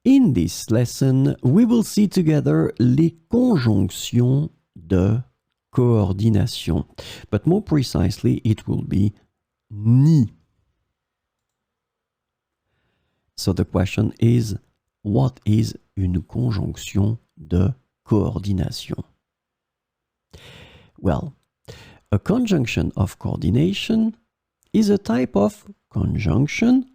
In this lesson, we will see together les conjonctions de coordination. But more precisely, it will be ni. So the question is, what is une conjonction de coordination? Well, a conjunction of coordination is a type of conjunction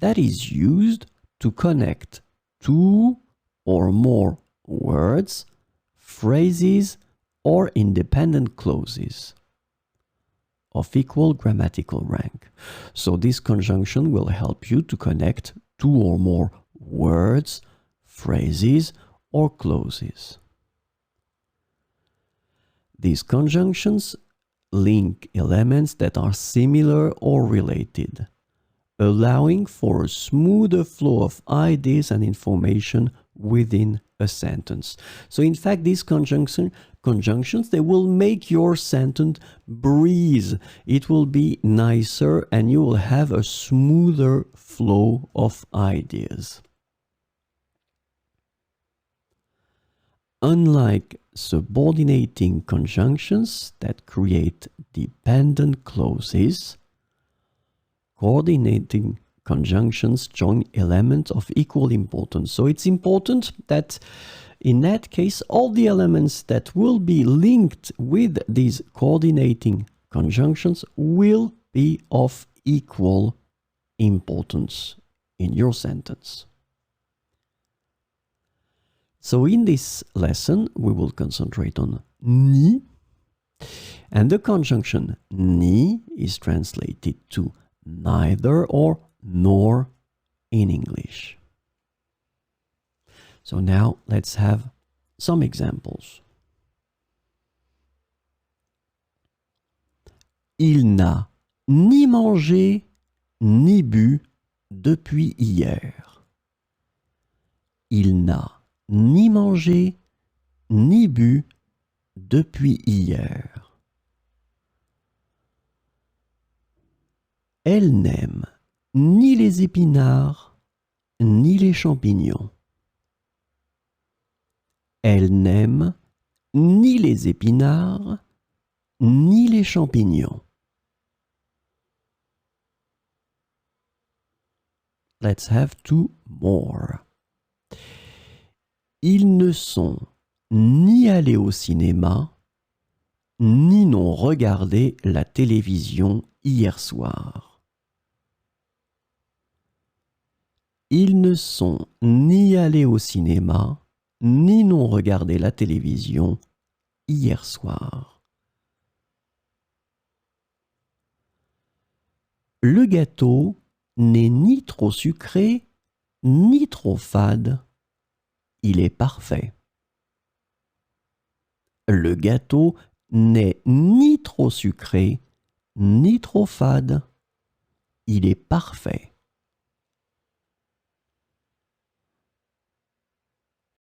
that is used to connect two or more words, phrases, or independent clauses of equal grammatical rank. So this conjunction will help you to connect two or more words, phrases, or clauses. These conjunctions link elements that are similar or related, allowing for a smoother flow of ideas and information within a sentence. So in fact, these conjunctions, they will make your sentence breathe. It will be nicer and you will have a smoother flow of ideas. Unlike subordinating conjunctions that create dependent clauses, coordinating conjunctions join elements of equal importance. So it's important that in that case, all the elements that will be linked with these coordinating conjunctions will be of equal importance in your sentence. So in this lesson, we will concentrate on ni, and the conjunction ni is translated to neither or nor in English. So now let's have some examples. Il n'a ni mangé ni bu depuis hier. Il n'a ni mangé ni bu depuis hier. Elle n'aime ni les épinards ni les champignons. Elle n'aime ni les épinards ni les champignons. Let's have two more. Ils ne sont ni allés au cinéma, ni n'ont regardé la télévision hier soir. Ils ne sont ni allés au cinéma, ni n'ont regardé la télévision hier soir. Le gâteau n'est ni trop sucré, ni trop fade. Il est parfait. Le gâteau n'est ni trop sucré, ni trop fade. Il est parfait.